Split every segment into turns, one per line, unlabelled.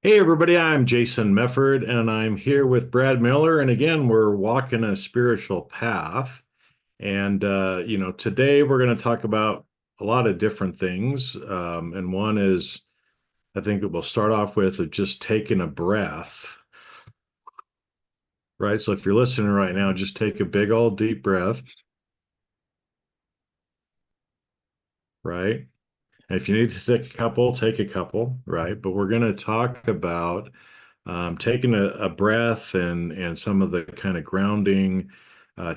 Hey everybody, I'm Jason Mefford and I'm here with Brad Miller. And again, we're walking a spiritual path. And today we're going to talk about a lot of different things. And one is, I think that we'll start off with just taking a breath, right? So if you're listening right now, just take a big old deep breath, right? And if you need to take a couple, take a couple, right? But we're going to talk about taking a breath and some of the kind of grounding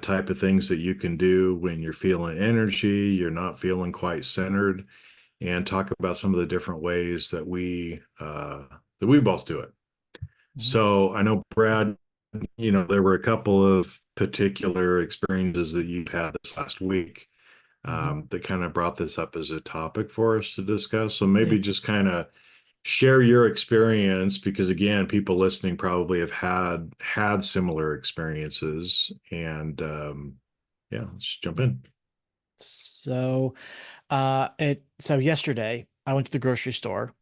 type of things that you can do when you're feeling energy, you're not feeling quite centered, and talk about some of the different ways that we both do it.
Mhm.
So I know, Brad, there were a couple of particular experiences that you've had this last week
Mhm.
that kind of brought this up as a topic for us to discuss. So
Yeah.
maybe just kind of share your experience because again, people listening probably have had similar experiences and yeah, let's jump
Mhm.
in.
So yesterday I went to the grocery store,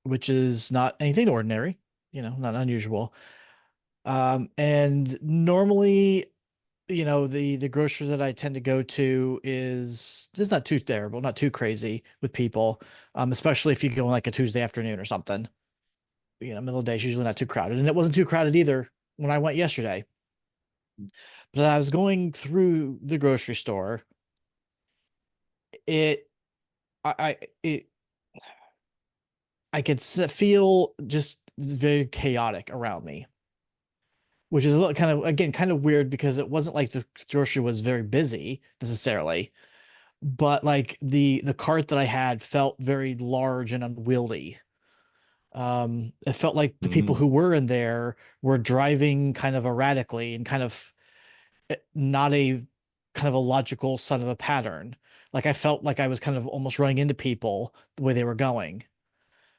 which is not anything ordinary, not unusual. And normally, the grocery that I tend to go to is it's not too terrible, not too crazy with people. Especially if you go on like a Tuesday afternoon or something. Middle of the day is usually not too crowded, and it wasn't too crowded either when I went yesterday. But I was going through the grocery store. It it I could feel just very chaotic around me, which is a little kind of again kind of weird because it wasn't like the grocery was very busy necessarily, but like the cart that I had felt very large and unwieldy. It felt like the people
Hmm.
who were in there were driving kind of erratically and kind of not a kind of a logical son of a pattern. Like I felt like I was kind of almost running into people the way they were going.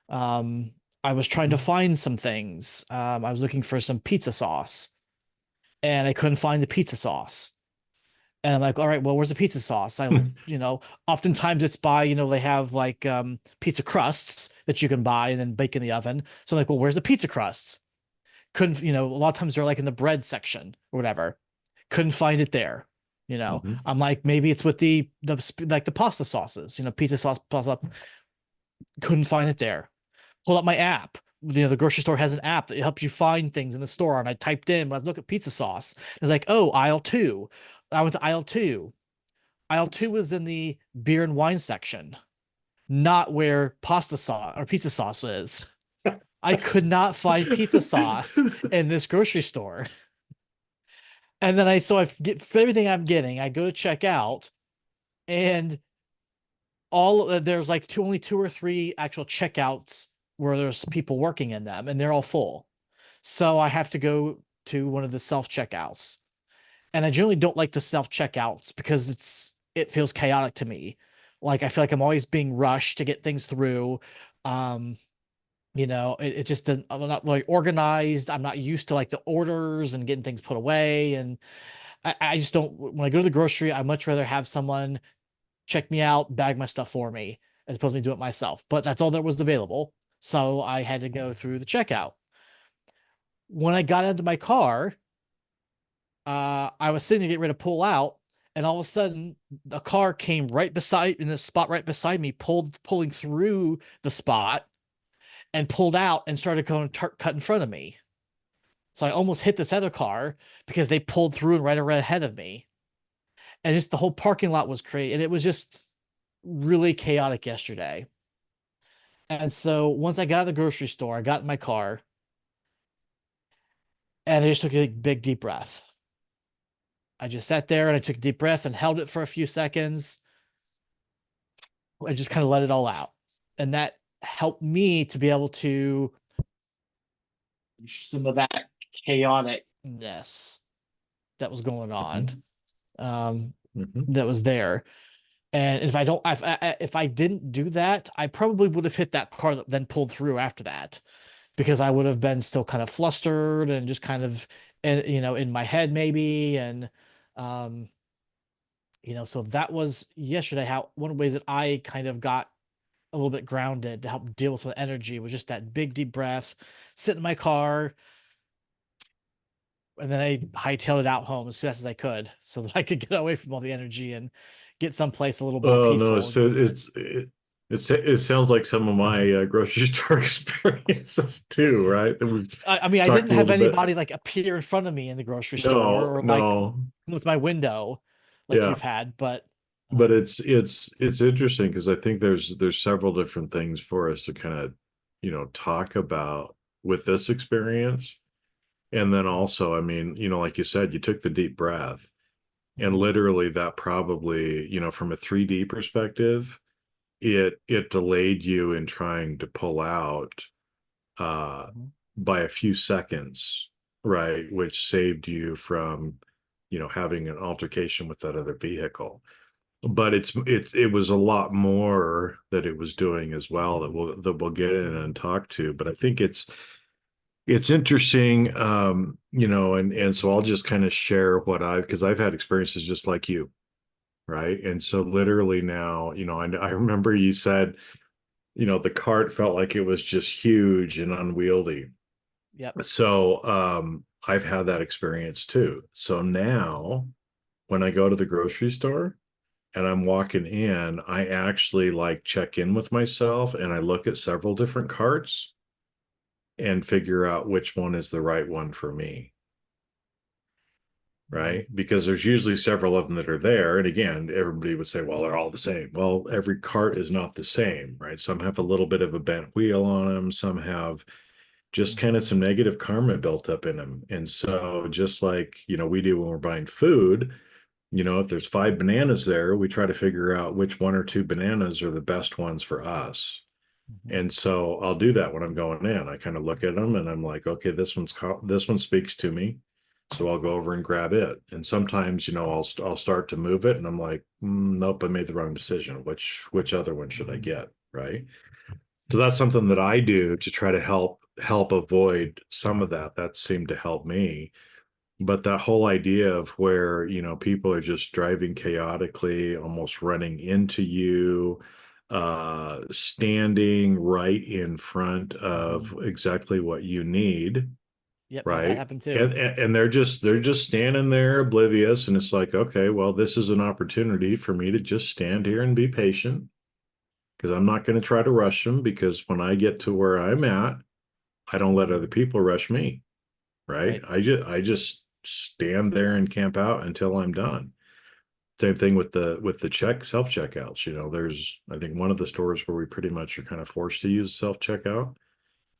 Um, I was trying to find some things. I was looking for some pizza sauce and I couldn't find the pizza sauce. And I'm like, all right, well, where's the pizza sauce? Oftentimes it's by, they have like pizza crusts that you can buy and then bake in the oven. So I'm like, well, where's the pizza crusts? Couldn't, a lot of times they're like in the bread section or whatever. Couldn't find it there.
Hmm.
I'm like, maybe it's with the pasta sauces, pizza sauce, pasta. Couldn't find it there. Pulled up my app. The grocery store has an app that helps you find things in the store. And I typed in, when I was looking at pizza sauce, it's like, oh, aisle two. I went to aisle two. Aisle two was in the beer and wine section, not where pasta sauce or pizza sauce is. I could not find pizza sauce in this grocery store. And then I get for everything I'm getting, I go to check out, and there's like only two or three actual checkouts where there's people working in them, and they're all full. So I have to go to one of the self checkouts. And I generally don't like the self checkouts because it feels chaotic to me. Like I feel like I'm always being rushed to get things through. Um, it just I'm not really organized. I'm not used to like the orders and getting things put away. And I just don't when I go to the grocery, I much rather have someone check me out, bag my stuff for me, as opposed to me do it myself. But that's all that was available. So I had to go through the checkout. When I got into my car, I was sitting to get ready to pull out, and all of a sudden, a car came right beside in the spot right beside me, pulling through the spot and pulled out and started going cut in front of me. So I almost hit this other car because they pulled through and right ahead of me, and just the whole parking lot was crazy, and it was just really chaotic yesterday. And so once I got out of the grocery store, I got in my car and I just took a big deep breath. I just sat there and I took a deep breath and held it for a few seconds. I just kind of let it all out. And that helped me to be able to some of that chaoticness that was going on,
Hmm.
um,
Hmm.
that was there. And if I didn't do that, I probably would have hit that car that then pulled through after that because I would have been still kind of flustered and just kind of, in my head maybe. And, so that was yesterday how one of the ways that I kind of got a little bit grounded to help deal with some energy was just that big deep breath, sit in my car, and then I hightailed it out home as fast as I could so that I could get away from all the energy and get someplace a little more
Oh no,
peaceful.
it's it sounds like some of my grocery store experiences too, right? That we've
I mean, I
talked
didn't
a
have
little bit.
anybody like appear in front of me in the grocery store
No,
or like
no,
with my window like
yeah,
you've had, but
but
um,
it's interesting because I think there's several different things for us to kind of talk about with this experience, and then also, I mean, like you said, you took the deep breath, and
mhm,
literally that probably from a 3D perspective, it delayed you in trying to pull out uh,
mhm,
by a few seconds, right? Which saved you from, having an altercation with that other vehicle. But it was a lot more that it was doing as well that we'll get in and talk to. But I think it's interesting, and so I'll just kind of share what because I've had experiences just like you, right? And so literally now, I remember you said, the cart felt like it was just huge and unwieldy.
yep.
So I've had that experience too. So now when I go to the grocery store and I'm walking in, I actually like check in with myself and I look at several different carts and figure out which one is the right one for me.
Mhm,
Right? Because there's usually several of them that are there. And again, everybody would say, well, they're all the same. Well, every cart is not the same, right? Some have a little bit of a bent wheel on them, some have just kind of
mhm,
some negative karma built up in them. And so, just like, we do when we're buying food, if there's 5 bananas there, we try to figure out which one or two bananas are the best ones for us.
mhm,
And so I'll do that when I'm going in. I kind of look at them and I'm like, okay, this one speaks to me. So I'll go over and grab it. And sometimes, I'll start to move it and I'm like, nope, I made the wrong decision. Which other one should I
mhm,
get? Right. So that's something that I do to try to help avoid some of that. That seemed to help me. But that whole idea of where, people are just driving chaotically, almost running into you, standing right in front
mhm.
of exactly what you need,
Yep, had that
right?
happen
And,
too.
and they're just standing there oblivious. And it's like, okay, well, this is an opportunity for me to just stand here and be patient because I'm not going to try to rush them because when I get to where I'm at, I don't let other
Mhm,
people rush me, right?
right.
I just stand there and camp out until I'm done. Same thing with the self checkouts. There's I think one of the stores where we pretty much are kind of forced to use self checkout,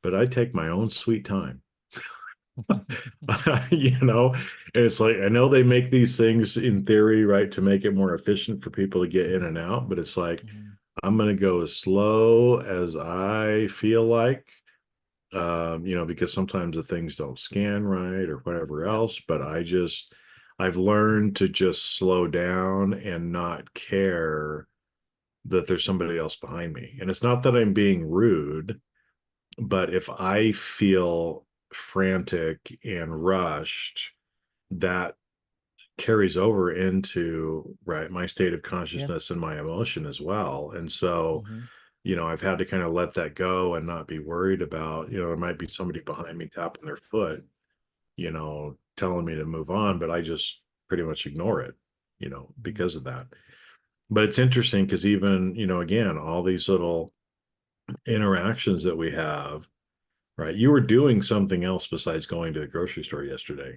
but I take my own sweet time. And it's like I know they make these things in theory, right, to make it more efficient for people to get in and out, but it's like
Mhm,
I'm going to go as slow as I feel like, because sometimes the things don't scan right or whatever
yep.
else. But I've learned to just slow down and not care that there's somebody else behind me. And it's not that I'm being rude, but if I feel frantic and rushed, that carries over into right my state of
Yeah.
consciousness and my emotion as well. And so,
Mhm,
I've had to kind of let that go and not be worried about, there might be somebody behind me tapping their foot, telling me to move on, but I just pretty much ignore it,
mhm,
because of that. But it's interesting because even, again, all these little interactions that we have, right? You were doing something else besides going to the grocery store yesterday.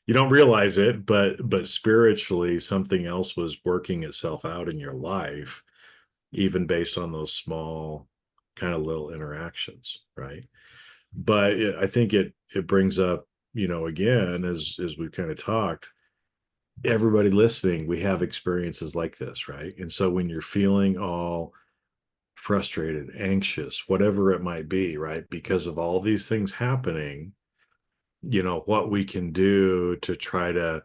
You don't realize it, but spiritually something else was working itself out in your life, even based on those small kind of little interactions, right? But I think it brings up, again, as we've kind of talked, everybody listening, we have experiences like this, right? And so when you're feeling all frustrated, anxious, whatever it might be, right? Because of all these things happening, what we can do to try to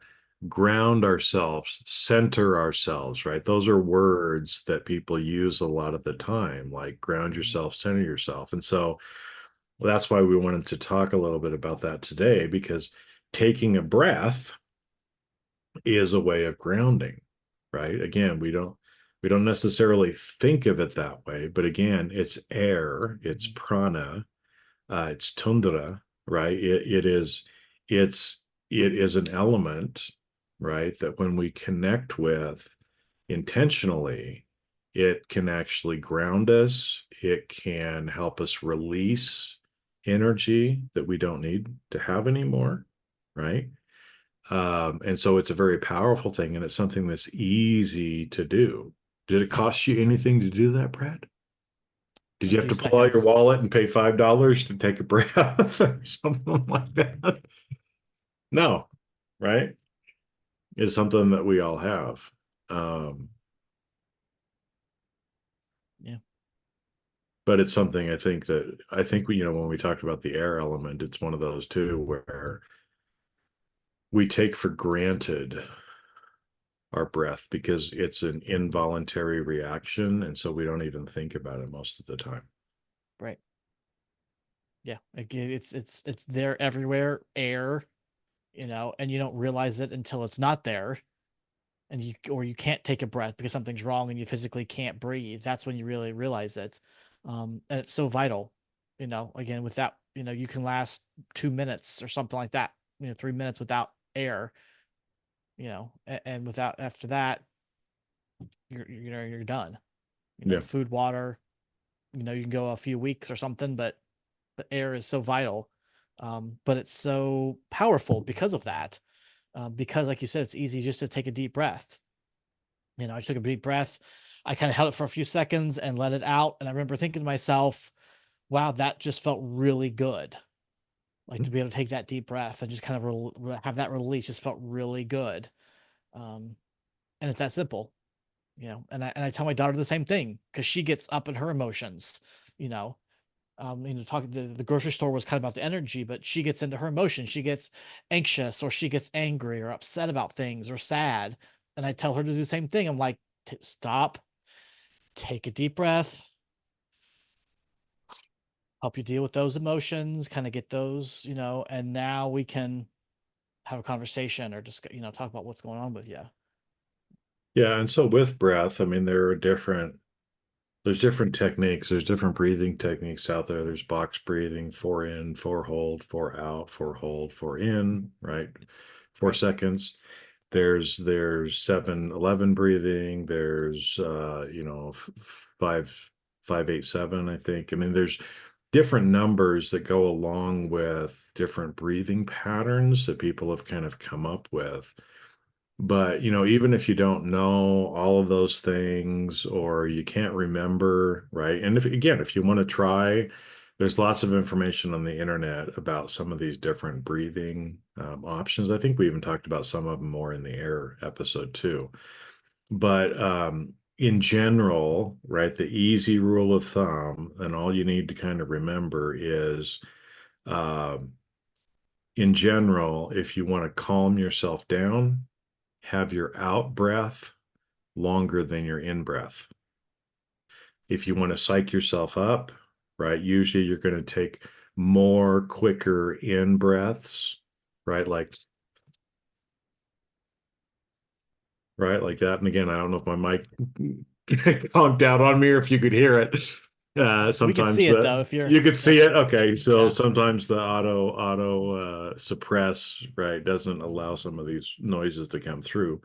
ground ourselves, center ourselves, right? Those are words that people use a lot of the time, like ground
mhm,
yourself, center yourself. And so that's why we wanted to talk a little bit about that today, because taking a breath is a way of grounding, right? Again, We don't necessarily think of it that way, but again, it's air, it's
Mhm.
prana, it's tundra, right? It's it is an element, right? That when we connect with intentionally, it can actually ground us. It can help us release energy that we don't need to have anymore, right? And so it's a very powerful thing, and it's something that's easy to do. Did it cost you anything to do that, Brad? Did
A
you have
few
to pull out your
seconds.
wallet and pay $5 to take a breath or something like that? No, right? It's something that we all have. Um,
Yeah.
but it's something I think we, when we talked about the air element, it's one of those too where we take for granted our breath because it's an involuntary reaction, and so we don't even think about it most of the time.
Right. Yeah. Again, it's there everywhere, air, and you don't realize it until it's not there. And you can't take a breath because something's wrong and you physically can't breathe. That's when you really realize it. And it's so vital, again, with that, you can last 2 minutes or something like that, 3 minutes without air, and without after that, you're done.
Yeah.
Food, water, you can go a few weeks or something, but the air is so vital. But it's so powerful because of that. Because like you said, it's easy just to take a deep breath. I took a deep breath. I kind of held it for a few seconds and let it out. And I remember thinking to myself, wow, that just felt really good. Like to be able to take that deep breath and just kind of have that release just felt really good. Um, and it's that simple, and I tell my daughter the same thing because she gets up in her emotions, you know. Talking the grocery store was kind of about the energy, but she gets into her emotions. She gets anxious or she gets angry or upset about things or sad. And I tell her to do the same thing. I'm like, stop, take a deep breath, help you deal with those emotions, kind of get those, and now we can have a conversation or just, talk about what's going on with you.
Yeah, and so with breath, I mean, there's different techniques. There's different breathing techniques out there. There's box breathing, 4 in, 4 hold, 4 out, 4 hold, 4 in, right? Four
Right.
seconds. There's 7-11 breathing. There's five 5-8-7, I think. I mean, there's different numbers that go along with different breathing patterns that people have kind of come up with. But, even if you don't know all of those things or you can't remember, right? And if you want to try, there's lots of information on the internet about some of these different breathing options. I think we even talked about some of them more in the air episode too. But in general, right, the easy rule of thumb, and all you need to kind of remember is um, in general, if you want to calm yourself down, have your out breath longer than your in breath. If you want to psych yourself up, right, usually you're going to take more quicker in breaths, right? Like that. And again, I don't know if my mic conked out on me or if you could hear it.
We can
Sometimes
see it though if you're
you could see it. Okay, so
yeah.
sometimes the auto suppress, right, doesn't allow some of these noises to come through.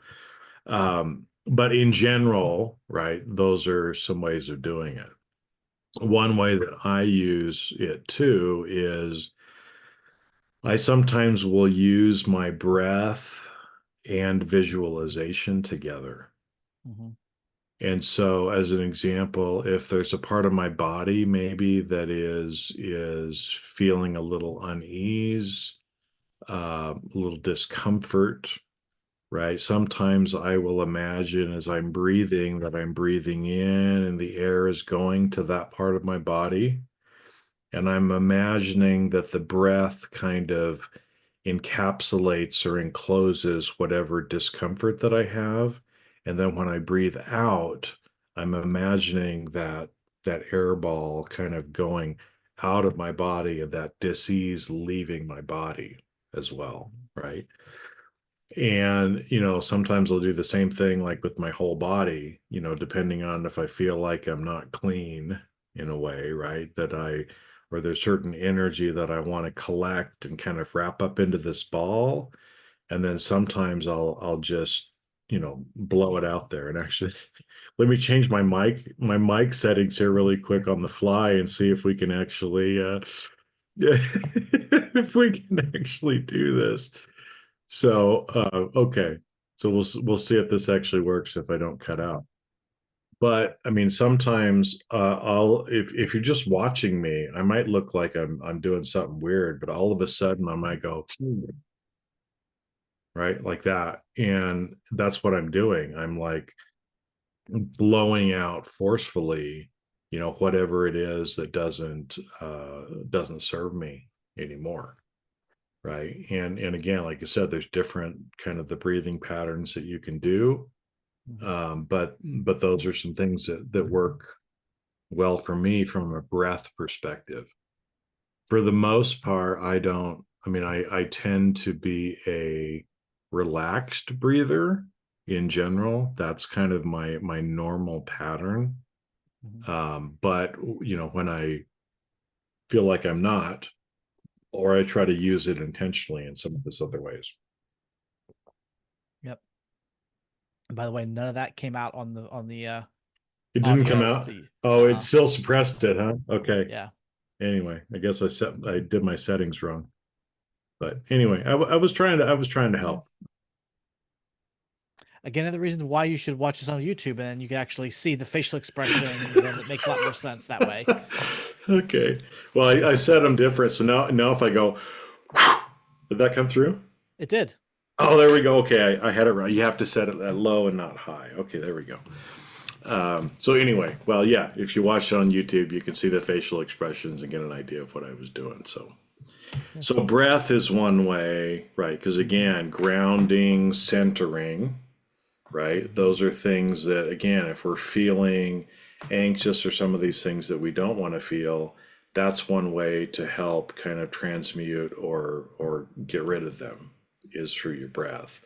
But in general, right, those are some ways of doing it. One way that I use it too is I sometimes will use my breath and visualization together.
Mhm.
And so, as an example, if there's a part of my body maybe that is feeling a little unease, a little discomfort, right? Sometimes I will imagine as I'm breathing that I'm breathing in and the air is going to that part of my body. And I'm imagining that the breath kind of encapsulates or encloses whatever discomfort that I have. And then when I breathe out, I'm imagining that air ball kind of going out of my body and that disease leaving my body as well, right? And, sometimes I'll do the same thing like with my whole body, depending on if I feel like I'm not clean in a way, right? Or there's certain energy that I want to collect and kind of wrap up into this ball. And then sometimes I'll just, blow it out there. And actually, let me change my mic settings here really quick on the fly and see if we can actually, if we can actually do this. So, okay. So we'll see if this actually works if I don't cut out. But I mean, sometimes I'll if you're just watching me, I might look like I'm doing something weird, but all of a sudden I might go right like that, and that's what I'm doing. I'm like blowing out forcefully, whatever it is that doesn't serve me anymore. Right. And again, like I said, there's different kind of the breathing patterns that you can do.
Mhm.
But those are some things that work well for me from a breath perspective. For the most part, I mean, I tend to be a relaxed breather in general. That's kind of my normal pattern.
Mhm.
But when I feel like I'm not, or I try to use it intentionally in some of this other ways.
Yep. And by the way, none of that came out on the
It didn't come
audio.
out.
The
Oh, it
uh
still suppressed it, huh? Okay.
yeah.
Anyway, I guess I did my settings wrong. But anyway, I was trying to
Yeah.
help.
Again, another reason why you should watch this on YouTube, and then you can actually see the facial expressions, and it makes a lot more sense that way.
Okay. Well, I set them different, so now if I go, did that come through?
It did.
Oh, there we go. Okay, I had it right. You have to set it at low and not high. Okay, there we go. So anyway, well, yeah, if you watch it on YouTube, you can see the facial expressions and get an idea of what I was doing. So
Yeah.
So breath is one way, right? Because
Hmm.
again, grounding, centering, right?
Hmm.
Those are things that, again, if we're feeling anxious or some of these things that we don't want to feel, that's one way to help kind of transmute or get rid of them is through your breath.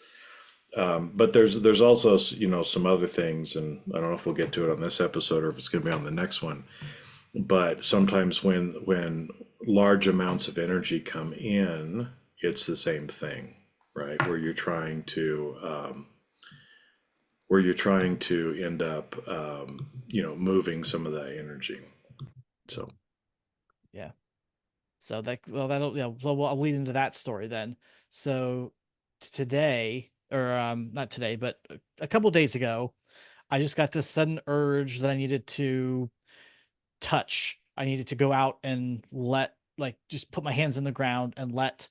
But there's also some other things, and I don't know if we'll get to it on this episode or if it's going to be on the next one. But sometimes when large amounts of energy come in, it's the same thing, right? Where you're trying to end up moving some of that energy. So
Yeah. So that well that'll yeah, well I'll lead into that story then. So today, or not today, but a couple days ago, I just got this sudden urge that I needed to touch. I needed to go out and just put my hands in the ground and let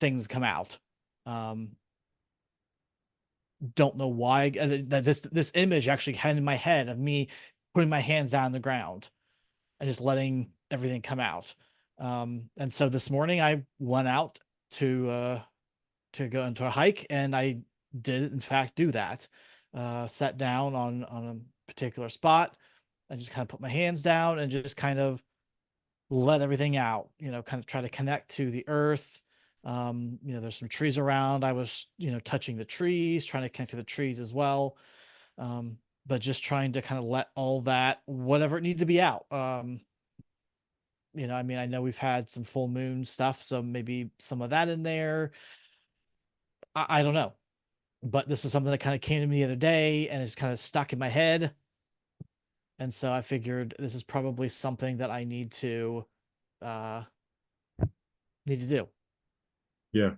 things come out. Um, don't know why that this image actually had in my head of me putting my hands down on the ground and just letting everything come out. And so this morning I went out to go into a hike, and I did in fact do that. Sat down on a particular spot. I just kind of put my hands down and just kind of let everything out, kind of try to connect to the earth. There's some trees around. I was, touching the trees, trying to connect to the trees as well. But just trying to kind of let all that, whatever it needed to be out. I mean, I know we've had some full moon stuff, so maybe some of that in there. I don't know. But this was something that kind of came to me the other day and it's kind of stuck in my head. And so I figured this is probably something that I uh need to do.
yeah,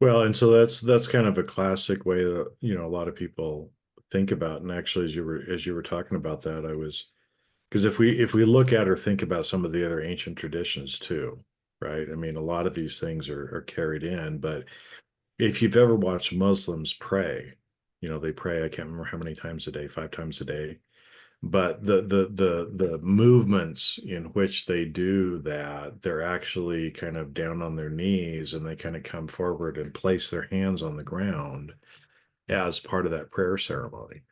well, and so that's kind of a classic way that a lot of people think about. And actually, as you were talking about that, I was because if we look at or think about some of the other ancient traditions too, right? I mean, a lot of these things are carried in, but if you've ever watched Muslims pray, they pray, I can't remember how many times a day, 5 times a day. But the movements in which they do that, they're actually kind of down on their knees and they kind of come forward and place their hands on the ground as part of that prayer ceremony.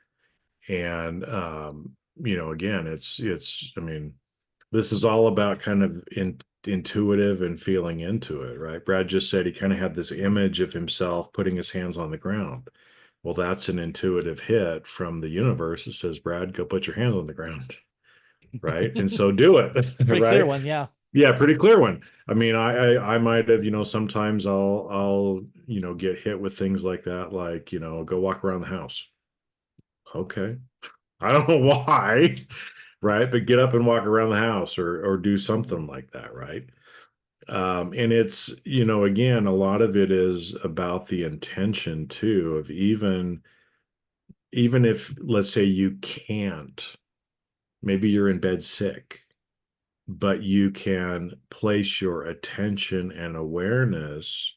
And again, I mean, this is all about kind of intuitive and feeling into it, right? Brad just said he kind of had this image of himself putting his hands on the ground. Well, that's an intuitive hit from the universe that says, Brad, go put your hands on the ground, right? And so do it,
Pretty clear
right?
one, yeah.
Yeah, pretty clear one. I mean, I might have, sometimes I'll get hit with things like that, like, go walk around the house. Okay. I don't know why, right? But get up and walk around the house or do something like that, right? And it's, again, a lot of it is about the intention too, of even if, let's say, you can't, maybe you're in bed sick, but you can place your attention and awareness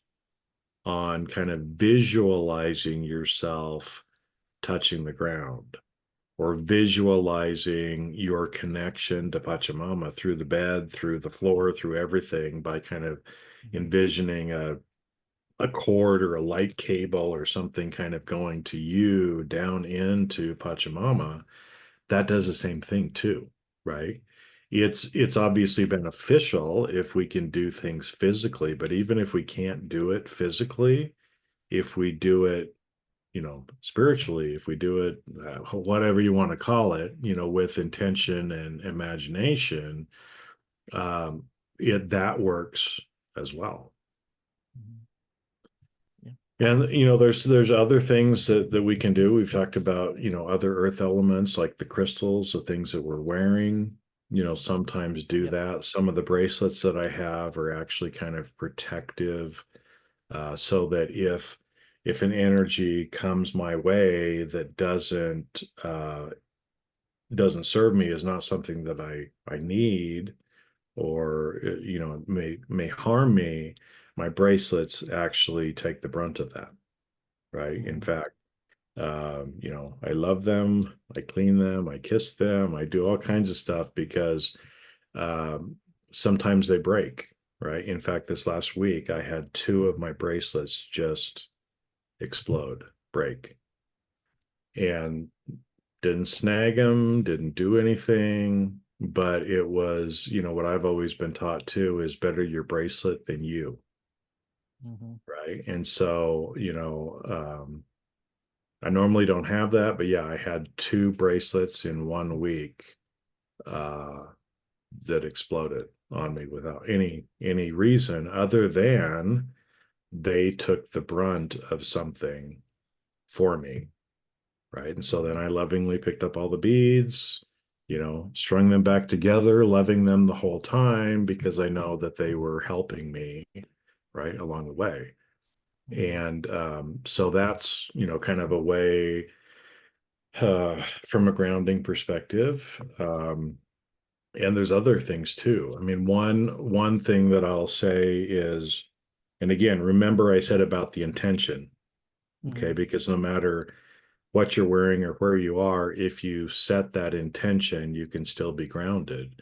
on kind of visualizing yourself touching the ground or visualizing your connection to Pachamama through the bed, through the floor, through everything by kind of
Mhm.
envisioning a cord or a light cable or something kind of going to you down into Pachamama. That does the same thing too, right? It's obviously beneficial if we can do things physically, but even if we can't do it physically, if we do it, spiritually, if we do it, whatever you want to call it, with intention and imagination, um, that works as well.
Mhm. Yeah.
And there's other things that we can do. We've talked about other earth elements like the crystals, the things that we're wearing. Sometimes do
Yep.
that. Some of the bracelets that I have are actually kind of protective, so that if an energy comes my way that doesn't serve me, is not something that I need, or may harm me, my bracelets actually take the brunt of that, right? In
Mhm.
fact, I love them, I clean them, I kiss them, I do all kinds of stuff because um, sometimes they break, right? In fact, this last week I had two of my bracelets just explode, break, and didn't snag them, didn't do anything. But it was, what I've always been taught too is better your bracelet than you,
Mhm.
right? And so, I normally don't have that, but yeah, I had two bracelets in 1 week uh, that exploded on me without any reason other than they took the brunt of something for me, right? And so then
Mhm.
I lovingly picked up all the beads, strung them back together, loving them the whole time because I know that they were helping me, right, along the way.
Mhm.
And so that's, kind of a way from a grounding perspective. And there's other things too. I mean, one thing that I'll say is, and again, remember I said about the intention, okay?
Mhm.
Because no matter what you're wearing or where you are, if you set that intention, you can still be grounded.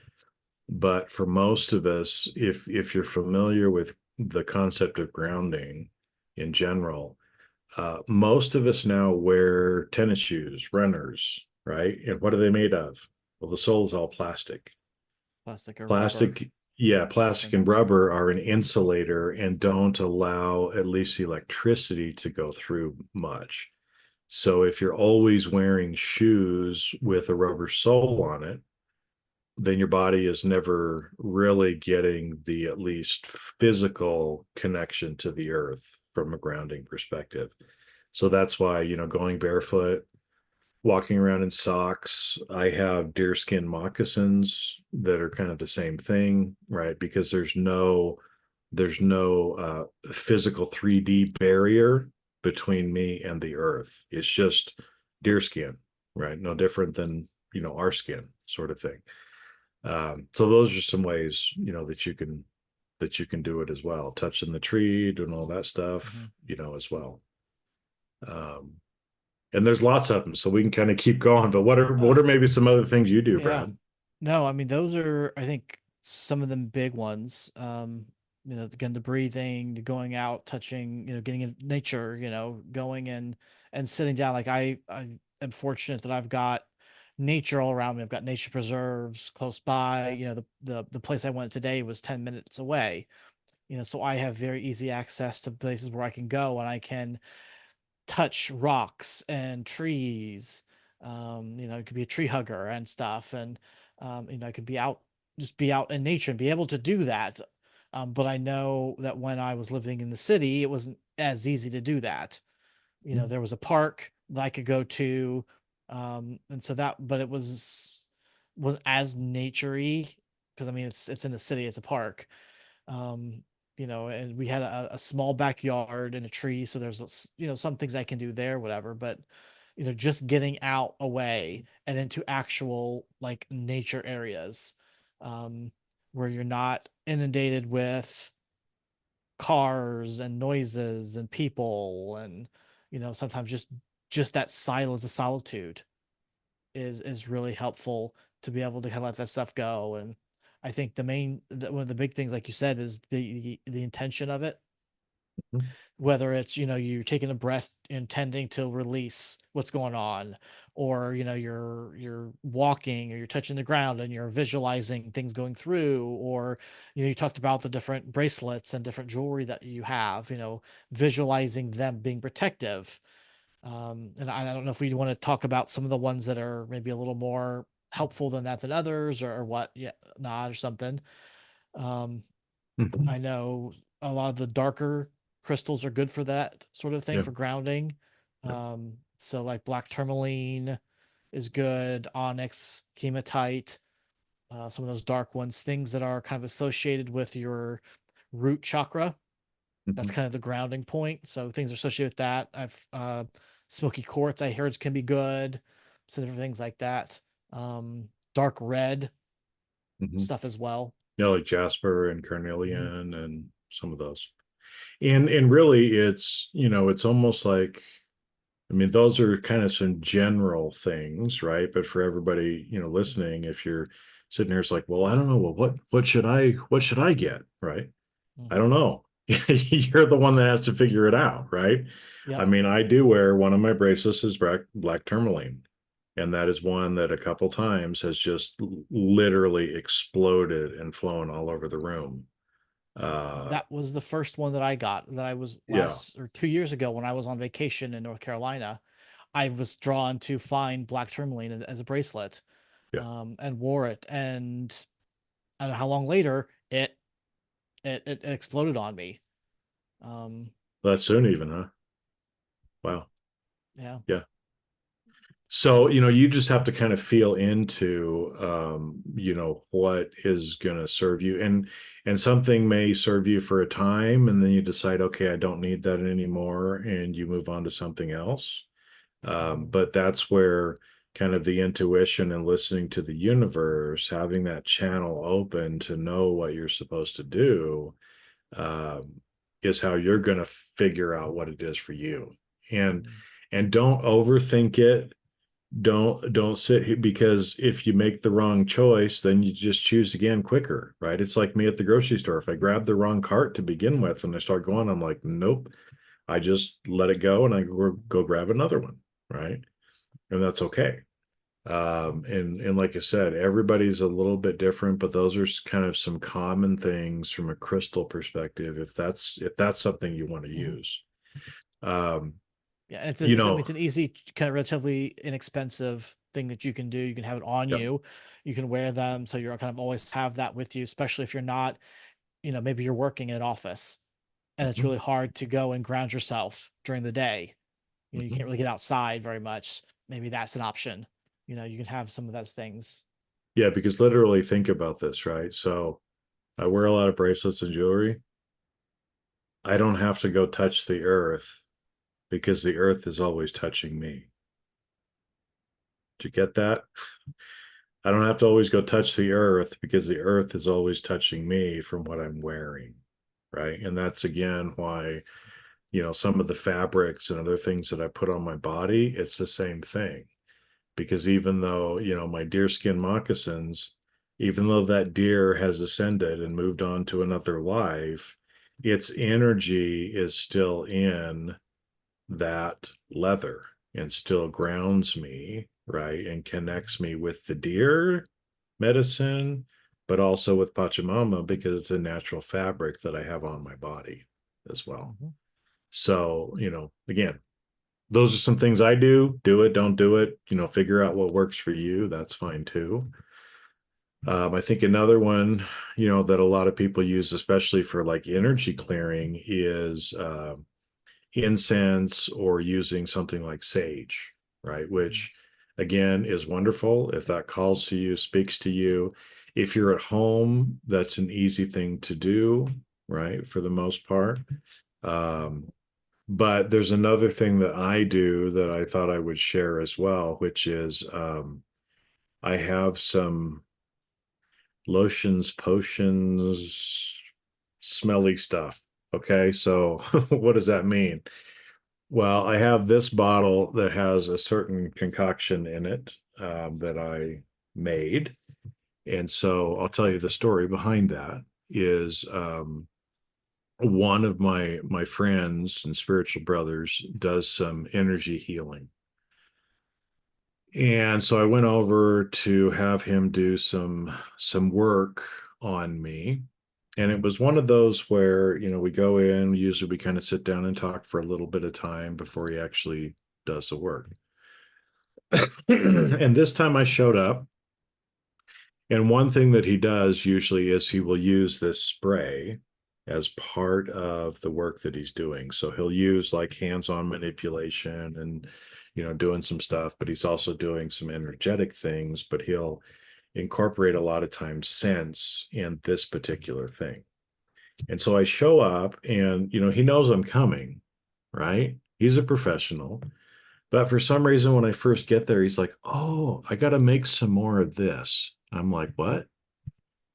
But for most of us, if you're familiar with the concept of grounding in general, most of us now wear tennis shoes, runners, right? And what are they made of? Well, the sole is all plastic.
Plastic or rubber
Plastic, yeah,
or
plastic
something.
and rubber are an insulator and don't allow at least electricity to go through much. So if you're always wearing shoes with a rubber sole on it, then your body is never really getting the at least physical connection to the earth from a grounding perspective. So that's why, going barefoot, walking around in socks. I have deerskin moccasins that are kind of the same thing, right? Because there's no physical 3D barrier between me and the earth. It's just deerskin, right? No different than, our skin sort of thing. So those are some ways, that you can do it as well. Touching the tree, doing all that stuff,
Mhm.
as well. Um, and there's lots of them, so we can kind of keep going. But what are
Uh,
maybe some other things you do,
yeah.
Brad?
No, I mean those are I think some of them big ones. Again, the breathing, the going out, touching, getting in nature, going and sitting down. Like I am fortunate that I've got nature all around me. I've got nature preserves close by. The place I went today was 10 minutes away. So I have very easy access to places where I can go and I can touch rocks and trees. It could be a tree hugger and stuff, and I could be out, just be out in nature and be able to do that. But I know that when I was living in the city, it wasn't as easy to do that. There was a park that I could go to, and so that, but it was as naturey because I mean it's in the city, it's a park. um and we had a small backyard and a tree, so there's some things I can do there, whatever. But just getting out away and into actual like nature areas, um where you're not inundated with cars and noises and people, and sometimes just that silence, the solitude is really helpful to be able to kind of let that stuff go. And I think one of the big things, like you said, is the intention of it.
Mhm.
Whether it's you're taking a breath, intending to release what's going on, or you're walking, or you're touching the ground and you're visualizing things going through, or you talked about the different bracelets and different jewelry that you have, visualizing them being protective. And I don't know if we want to talk about some of the ones that are maybe a little more helpful than that than others, or what, yeah, not or something. Um,
Mhm.
I know a lot of the darker crystals are good for that sort of thing,
Yeah.
for grounding.
Yeah.
So like black tourmaline is good, onyx, hematite, some of those dark ones, things that are kind of associated with your root chakra. That's
Mhm.
kind of the grounding point. So things associated with that. I've smoky quartz, I heard, can be good. So different things like that. Dark red
Mhm.
stuff as well.
Yeah, like Jasper and
Mhm.
Carnelian and some of those. And really it's, it's almost like, I mean, those are kind of some general things, right? But for everybody, listening, if you're sitting here, it's like, well, I don't know, well, what should I get, right? I
Mhm.
don't know. You're the one that has to figure it out, right? I
Yep.
mean, I do wear one of my bracelets is black tourmaline, and that is one that a couple times has just literally exploded and flown all over the room. Uh,
That was the first one that I got, that I was
yeah,
last or 2 years ago when I was on vacation in North Carolina. I was drawn to find black tourmaline as a bracelet,
yeah,
and wore it. And I don't know how long later it exploded on me. Um,
that soon even, huh? Wow,
yeah.
yeah. So, you just have to kind of feel into, what is going to serve you. And something may serve you for a time, and then you decide, okay, I don't need that anymore, and you move on to something else.
Mhm.
But that's where kind of the intuition and listening to the universe, having that channel open to know what you're supposed to do, um, is how you're going to figure out what it is for you. And
Mhm.
and don't overthink it. Don't sit here, because if you make the wrong choice, then you just choose again quicker, right? It's like me at the grocery store. If I grab the wrong cart to begin with and I start going, I'm like, nope. I just let it go and I go grab another one, right? And that's okay. And like I said, everybody's a little bit different, but those are kind of some common things from a crystal perspective, if that's something you want to
Mhm.
use. Um,
Yeah,
you
I mean,
know,
it's an easy, kind of relatively inexpensive thing that you can do. You can have it on
yeah.
you. You can wear them, so you're kind of always have that with you, especially if you're not, maybe you're working in an office and it's
Mhm.
really hard to go and ground yourself during the day. You
Mhm.
can't really get outside very much. Maybe that's an option. You can have some of those things.
Yeah, because literally think about this, right? So I wear a lot of bracelets and jewelry. I don't have to go touch the earth because the earth is always touching me. Did you get that? I don't have to always go touch the earth because the earth is always touching me from what I'm wearing, right? And that's again why, some of the fabrics and other things that I put on my body, it's the same thing. Because even though, my deerskin moccasins, even though that deer has ascended and moved on to another life, its energy is still in that leather and still grounds me. right? And connects me with the deer medicine, but also with Pachamama because it's a natural fabric that I have on my body as well.
Mhm.
So, again, those are some things I do. Do it, don't do it, figure out what works for you. That's fine too. I think another one, that a lot of people use, especially for like energy clearing, is incense or using something like sage, right? Which again is wonderful. If that calls to you, speaks to you. If you're at home, that's an easy thing to do, right? For the most part. Um, but there's another thing that I do that I thought I would share as well, which is I have some lotions, potions, smelly stuff. Okay, so what does that mean? Well, I have this bottle that has a certain concoction in it that I made. And so I'll tell you the story behind that is one of my friends and spiritual brothers does some energy healing. And so I went over to have him do some work on me. And it was one of those where, we go in, usually we kind of sit down and talk for a little bit of time before he actually does the work. And this time I showed up, and one thing that he does usually is he will use this spray as part of the work that he's doing. So he'll use like hands-on manipulation and, doing some stuff, but he's also doing some energetic things, but he'll incorporate a lot of times sense in this particular thing. And so I show up and, he knows I'm coming, right? He's a professional. But for some reason, when I first get there, he's like, "Oh, I got to make some more of this." I'm like, "What?"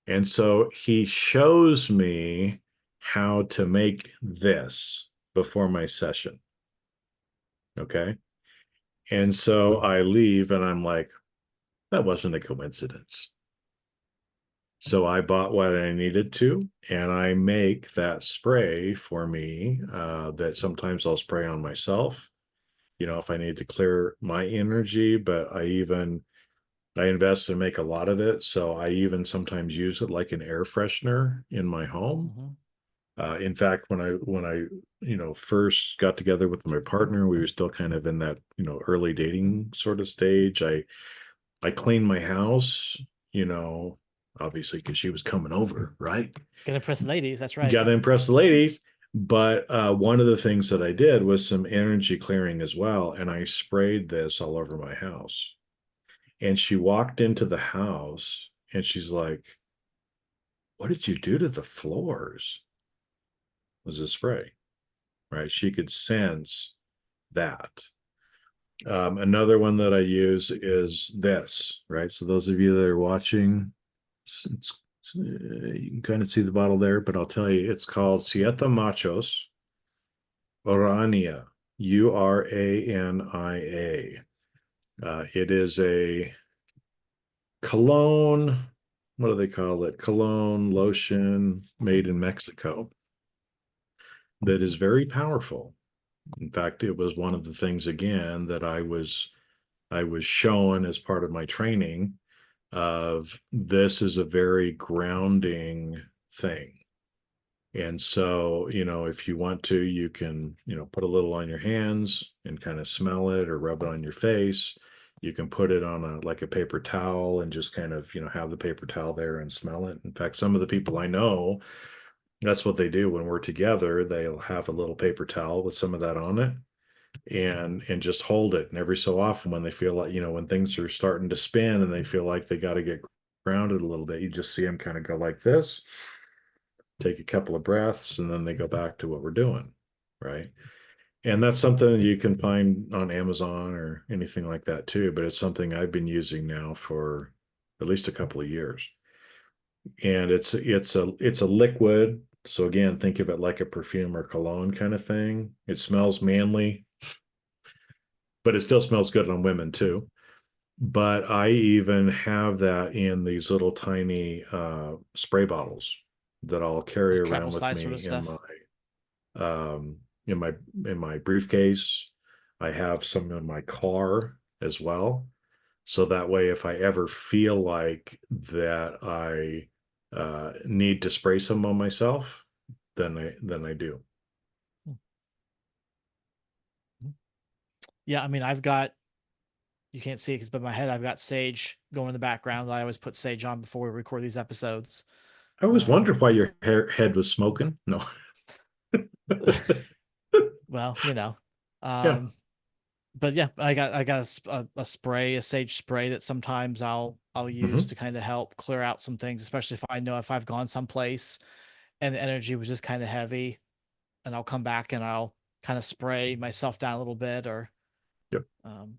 And so he shows me how to make this before my session. Okay. And so I leave and I'm like, that wasn't a coincidence. So I bought what I needed to, and I make that spray for me that sometimes I'll spray on myself, if I need to clear my energy, but I invest and make a lot of it. So I even sometimes use it like an air freshener in my home.
Mhm.
In fact, when I first got together with my partner, we were still kind of in that early dating sort of stage. I cleaned my house, you know, obviously because she was coming over, right?
Gonna impress the ladies. That's right.
Got to impress the ladies. But one of the things that I did was some energy clearing as well, and I sprayed this all over my house. And she walked into the house and she's like, "What did you do to the floors?" It was a spray, right? She could sense that. Another one that I use is this, right? So those of you that are watching, you can kind of see the bottle there, but I'll tell you, it's called Siete Machos Urania, Urania. It is a cologne. What do they call it? Cologne lotion made in Mexico that is very powerful. In fact, it was one of the things again that I was shown as part of my training of this is a very grounding thing. And so, if you want to, you can, put a little on your hands and kind of smell it or rub it on your face. You can put it on like a paper towel and just kind of, have the paper towel there and smell it. In fact, some of the people I know, that's what they do when we're together. They'll have a little paper towel with some of that on it and just hold it. And every so often when they feel like, when things are starting to spin and they feel like they got to get grounded a little bit, you just see them kind of go like this, take a couple of breaths, and then they go back to what we're doing. Right. And that's something that you can find on Amazon or anything like that too. But it's something I've been using now for at least a couple of years. And it's a liquid. So again, think of it like a perfume or cologne kind of thing. It smells manly, but it still smells good on women too. But I even have that in these little tiny spray bottles that I'll carry
Like
around
travel
with
size sort of
me in
stuff.
um, in my briefcase. I have some in my car as well. So that way, if I ever feel like that I need to spray some on myself, then I do.
Mhm. Yeah, I mean, I've got, you can't see it because by my head, I've got sage going in the background. I always put sage on before we record these episodes.
I always wondered
Um,
why your head was smoking. No.
well,
Yeah.
um, but yeah, I got a spray, a sage spray that sometimes I'll use
Hmm.
to kind of help clear out some things, especially if I know if I've gone someplace and the energy was just kind of heavy, and I'll come back and I'll kind of spray myself down a little bit or
Yep.
um,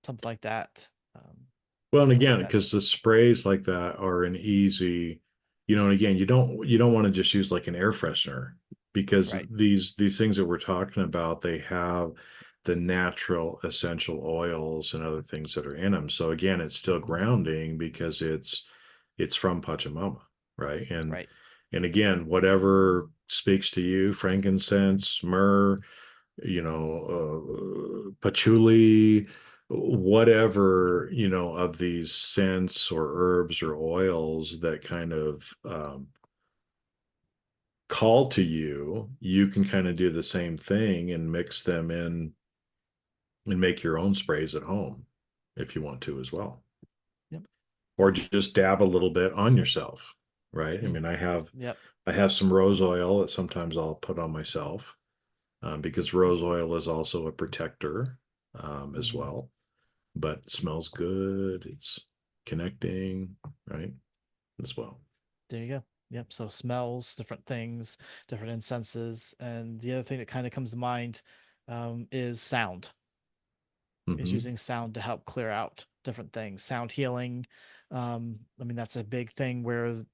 something like that. Um,
Well, and
something
again,
like that.
because the sprays like that are an easy, and again, you don't want to just use like an air freshener because
Right.
these things that we're talking about, they have the natural essential oils and other things that are in them. So again, it's still
Hmm.
grounding because it's from Pachamama, right?
Right.
And again, whatever speaks to you, frankincense, myrrh, patchouli, whatever, of these scents or herbs or oils that kind of call to you, you can kind of do the same thing and mix them in and make your own sprays at home if you want to as well.
Yep.
Or just dab a little bit on yourself, right? I
Mm.
mean, I have
Yep.
I have some rose oil that sometimes I'll put on myself because
Yep.
rose oil is also a protector as
Hmm.
well. But it smells good. It's connecting, right? As well.
There you go. Yep. So smells, different things, different incenses, and the other thing that kind of comes to mind is sound. Is
Hmm.
using sound to help clear out different things. Sound healing. I mean, that's a big thing where a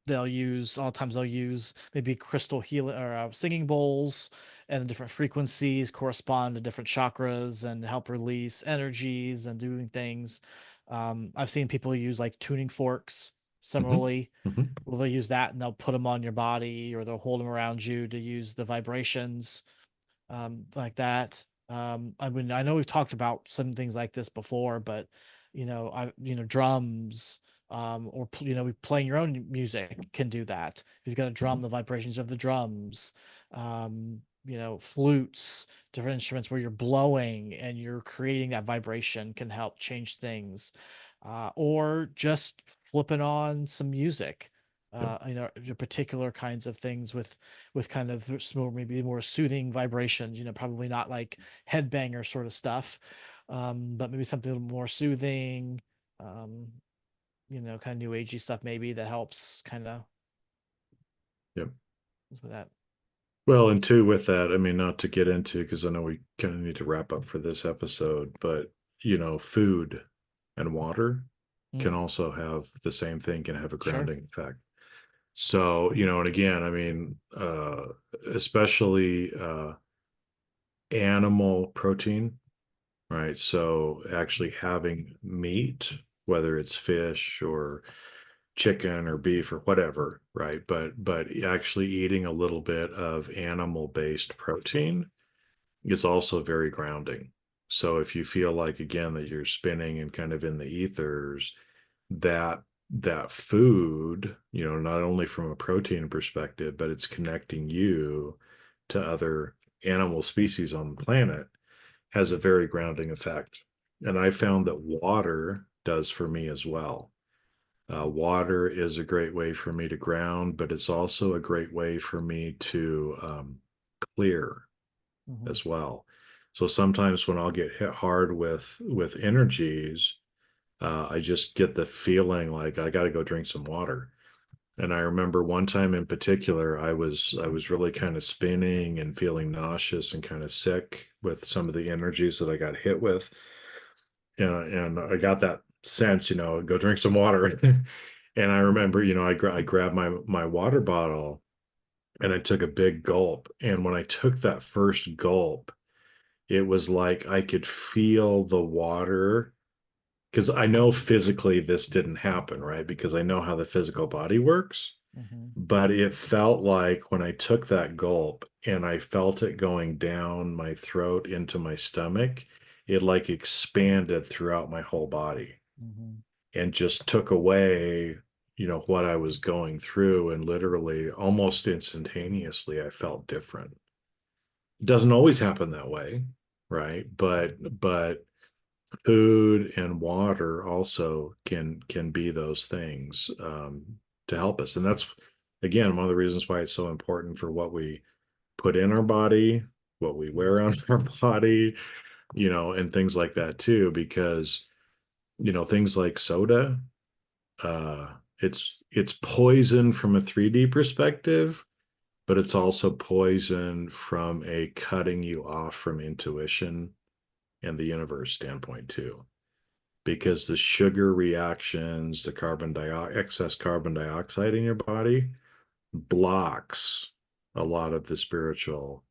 lot of times they'll use maybe crystal healing or singing bowls, and the different frequencies correspond to different chakras and help release energies and doing things. I've seen people use like tuning forks
Hmm.
similarly.
Hmm.
Well, they'll use that and they'll put them on your body or they'll hold them around you to use the vibrations like that. I mean, I know we've talked about some things like this before, but drums, playing your own music can do that. You've got a drum, the vibrations of the drums, flutes, different instruments where you're blowing and you're creating that vibration can help change things. Or just flipping on some music.
Yep.
Your particular kinds of things with kind of maybe more soothing vibrations, probably not like headbanger sort of stuff, but maybe something a little more soothing, um, kind of new agey stuff maybe that helps kind of
Yep.
with that.
Well, and two with that, I mean, not to get into because I know we kind of need to wrap up for this episode, but food and water can
Mm,
also have the same thing, can have a
sure.
grounding effect. So, and again, I mean, especially animal protein, right? So actually having meat, whether it's fish or chicken or beef or whatever, right? But actually eating a little bit of animal-based protein is also very grounding. So if you feel like again that you're spinning and kind of in the ethers, that that food, not only from a protein perspective, but it's connecting you to other animal species on the planet has a very grounding effect. And I found that water does for me as well. Water is a great way for me to ground, but it's also a great way for me to clear
Hmm.
as well. So sometimes when I'll get hit hard with energies, I just get the feeling like I got to go drink some water. And I remember one time in particular, I was really kind of spinning and feeling nauseous and kind of sick with some of the energies that I got hit with. And I got that sense, go drink some water. And I remember, I grabbed my water bottle and I took a big gulp. And when I took that first gulp, it was like I could feel the water because I know physically this didn't happen, right? Because I know how the physical body works.
Hmm.
But it felt like when I took that gulp and I felt it going down my throat into my stomach, it like expanded throughout my whole body.
Hmm.
and just took away, what I was going through. And literally almost instantaneously, I felt different. It doesn't always happen that way, right? But food and water also can be those things, to help us. And that's, again, one of the reasons why it's so important for what we put in our body, what we wear on our body, and things like that too, because things like soda, uh it's poison from a 3D perspective, but it's also poison from a cutting you off from intuition and the universe standpoint too, because the sugar reactions, the excess carbon dioxide in your body blocks a lot of the spiritual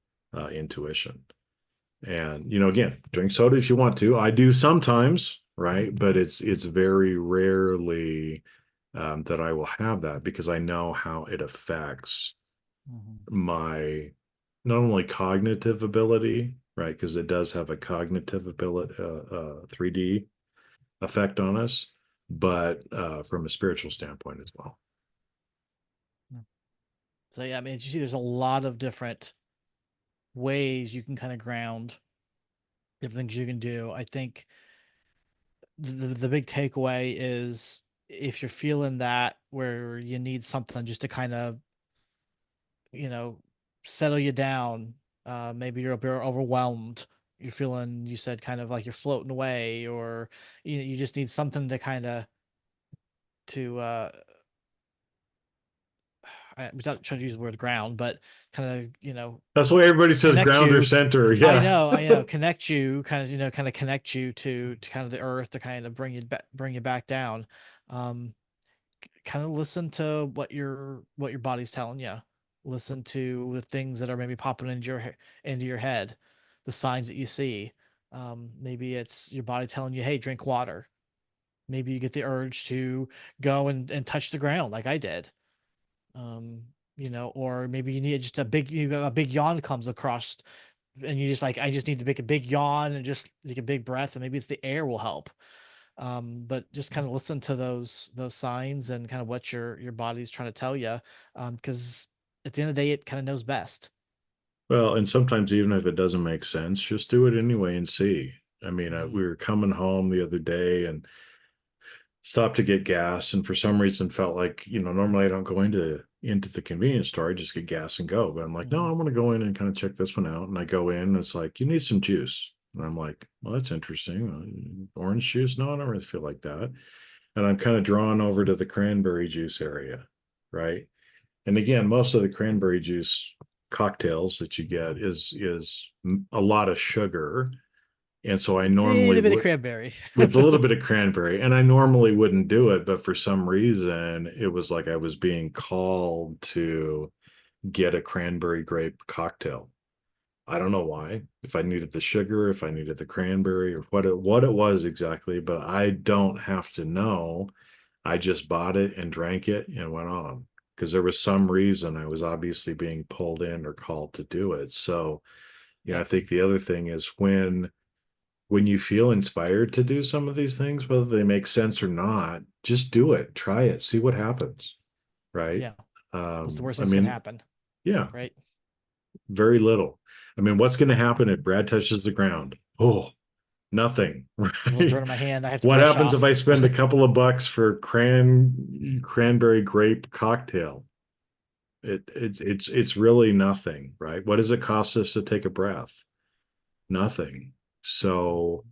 intuition. And again, drink soda if you want to. I do sometimes, right? But it's very rarely that I will have that, because I know how it affects
Hmm.
my not only cognitive ability, right? Because it does have a cognitive ability, 3D effect on us, but from a spiritual standpoint as well.
So yeah, I mean, as you see, there's a lot of different ways you can kind of ground, different things you can do. I think the big takeaway is if you're feeling that where you need something just to kind of, you know, settle you down, maybe you're a bit overwhelmed, you're feeling, you said kind of like you're floating away, or you just need something to kind of to without trying to use the word ground, but kind of,
That's why everybody says
connect
ground or
you.
center.
I
Yeah.
know, I know. Connect you, kind of, kind of connect you to kind of the earth to kind of bring you back down. Um, Kind of listen to what your body's telling you. Listen to the things that are maybe popping into into your head, the signs that you see. Maybe it's your body telling you, "Hey, drink water." Maybe you get the urge to go and touch the ground, like I did. Um, or maybe you need just a big yawn comes across, and you just like, I just need to make a big yawn and just take a big breath, and maybe it's the air will help. But just kind of listen to those signs and kind of what your body's trying to tell you, because at the end of the day, it kind of knows best.
Well, and sometimes even if it doesn't make sense, just do it anyway and see. I mean,
Mhm.
we were coming home the other day and stopped to get gas, and for some reason felt like, normally I don't go into the convenience store. I just get gas and go. But I'm like, no,
Mhm.
I want to go in and kind of check this one out. And I go in, and it's like, you need some juice. And I'm like, well, that's interesting. Orange juice? No, I don't really feel like that. And I'm kind of drawn over to the cranberry juice area, right? And again, most of the cranberry juice cocktails that you get is a lot of sugar. And so I normally
A bit of
would,
cranberry.
with a little bit of cranberry, and I normally wouldn't do it, but for some reason it was like I was being called to get a cranberry grape cocktail. I don't know why, if I needed the sugar, if I needed the cranberry, or what it was exactly, but I don't have to know. I just bought it and drank it and went on, because there was some reason I was obviously being pulled in or called to do it. So, I
Yep.
think the other thing is when you feel inspired to do some of these things, whether they make sense or not, just do it, try it, see what happens, right?
Yeah. What's the worst
I
thing that can
mean,
happen,
yeah,
right?
very little. I mean, what's going to happen if Brad touches the ground? Oh, nothing,
A little dirt
right?
on my hand, I have to
What
brush
happens if
off.
I spend a couple of bucks for cranberry grape cocktail? It's really nothing, right? What does it cost us to take a breath? Nothing. So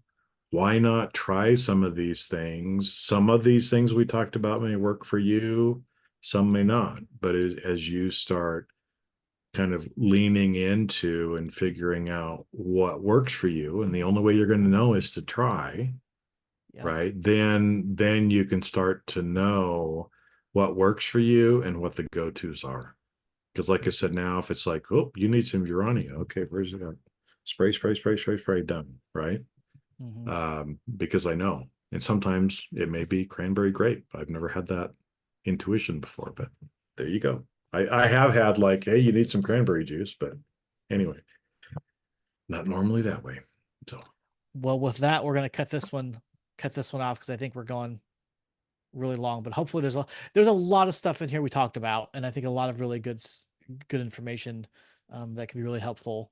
why not try some of these things? Some of these things we talked about may work for you, some may not. But as you start kind of leaning into and figuring out what works for you, and the only way you're going to know is to try,
Yep.
right? Then you can start to know what works for you and what the go-tos are. Because like I said, now if it's like, oh, you need some urania, okay, where's it at? Spray, spray, spray, spray, spray, done, right?
Hmm.
Because I know. And sometimes it may be cranberry grape. I've never had that intuition before, but there you go. I have had like, hey, you need some cranberry juice, but anyway, not normally
So,
that way. So
well, with that, we're gonna cut this one cut this one off because I think we're going really long. But hopefully, there's a lot of stuff in here we talked about, and I think a lot of really good information that can be really helpful.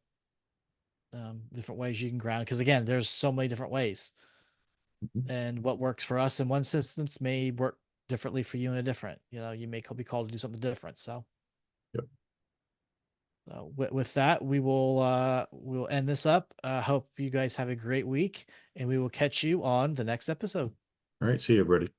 Different ways you can ground, because again, there's so many different ways,
Mhm.
and what works for us in one instance may work differently for you in a different. You may be called to do something different. So
Yep.
with that, we'll end this up. Hope you guys have a great week, and we will catch you on the next episode.
All right. See you, everybody.